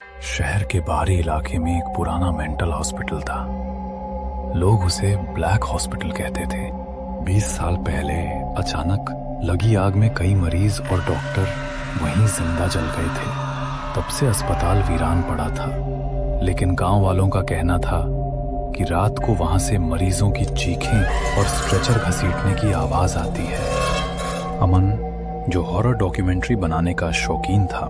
शहर के बाहरी इलाके में एक पुराना मेंटल हॉस्पिटल था। लोग उसे ब्लैक हॉस्पिटल कहते थे। 20 साल पहले अचानक लगी आग में कई मरीज और डॉक्टर वहीं जिंदा जल गए थे। तब से अस्पताल वीरान पड़ा था, लेकिन गांव वालों का कहना था कि रात को वहां से मरीजों की चीखें और स्ट्रेचर घसीटने की आवाज आती है। अमन, जो हॉरर डॉक्यूमेंट्री बनाने का शौकीन था,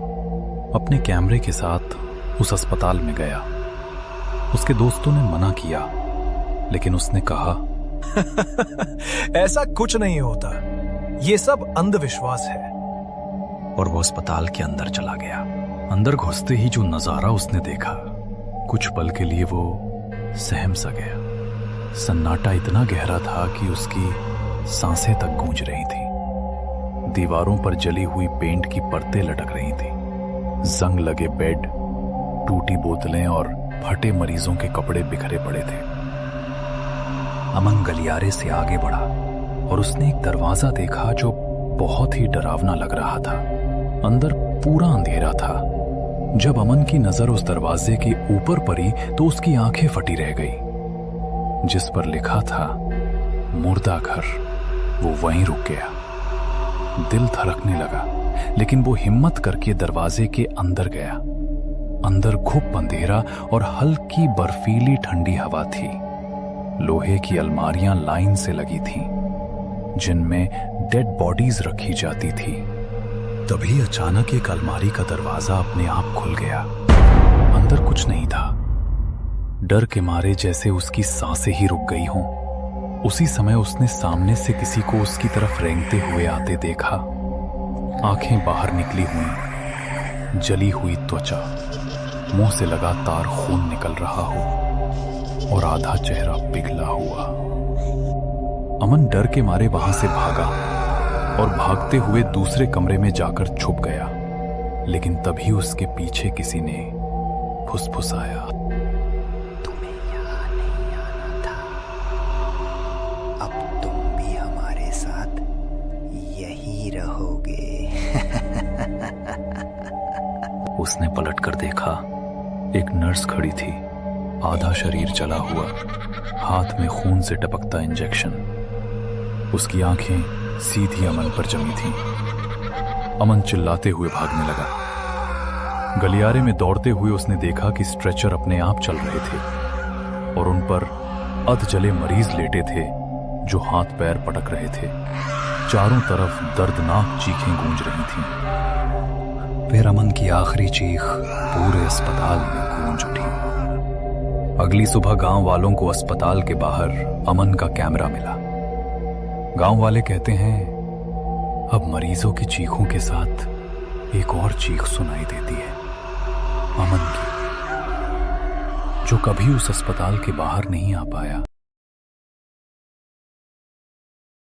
अपने कैमरे के साथ उस अस्पताल में गया। उसके दोस्तों ने मना किया, लेकिन उसने कहा, ऐसा कुछ नहीं होता, ये सब अंधविश्वास है। और वो अस्पताल के अंदर चला गया। अंदर घुसते ही जो नजारा उसने देखा, कुछ पल के लिए वो सहम सा गया। सन्नाटा इतना गहरा था कि उसकी सांसें तक गूंज रही थी। दीवारों पर जली हुई पेंट की परतें लटक रही थी। जंग लगे बेड, टूटी बोतलें और फटे मरीजों के कपड़े बिखरे पड़े थे। अमन गलियारे से आगे बढ़ा और उसने एक दरवाजा देखा जो बहुत ही डरावना लग रहा था। अंदर पूरा अंधेरा था। जब अमन की नजर उस दरवाजे के ऊपर पड़ी तो उसकी आंखें फटी रह गई। जिस पर लिखा था मुर्दा घर, वो वहीं रुक गया। दिल धड़कने लगा, लेकिन वो हिम्मत करके दरवाजे के अंदर गया। अंदर घुप अंधेरा और हल्की बर्फीली ठंडी हवा थी। लोहे की अलमारियां लाइन से लगी थीं, जिनमें डेड बॉडीज रखी जाती थी। तभी अचानक एक अलमारी का दरवाजा अपने आप खुल गया। अंदर कुछ नहीं था। डर के मारे जैसे उसकी सांसें ही रुक गई हों। उसी समय उसने सामने से किसी को उसकी तरफ रेंगते हुए आते देखा। आंखें बाहर निकली हुई, जली हुई त्वचा, मुंह से लगातार खून निकल रहा हो और आधा चेहरा पिघला हुआ। अमन डर के मारे वहां से भागा और भागते हुए दूसरे कमरे में जाकर छुप गया। लेकिन तभी उसके पीछे किसी ने फुसफुसाया, तुम्हें यहाँ नहीं आना था, अब तुम भी हमारे साथ यही रहोगे। उसने पलटकर देखा। एक नर्स खड़ी थी, आधा शरीर जला हुआ, हाथ में खून से टपकता इंजेक्शन। उसकी आंखें सीधी अमन पर जमी थीं। अमन चिल्लाते हुए भागने लगा। गलियारे में दौड़ते हुए उसने देखा कि स्ट्रेचर अपने आप चल रहे थे और उन पर अध जले मरीज लेटे थे जो हाथ पैर पटक रहे थे। चारों तरफ दर्दनाक चीखें गूंज रही थीं। फिर अमन की आखिरी चीख पूरे अस्पताल में गूंज उठी। अगली सुबह गांव वालों को अस्पताल के बाहर अमन का कैमरा मिला। गांव वाले कहते हैं, अब मरीजों की चीखों के साथ एक और चीख सुनाई देती है, अमन की, जो कभी उस अस्पताल के बाहर नहीं आ पाया।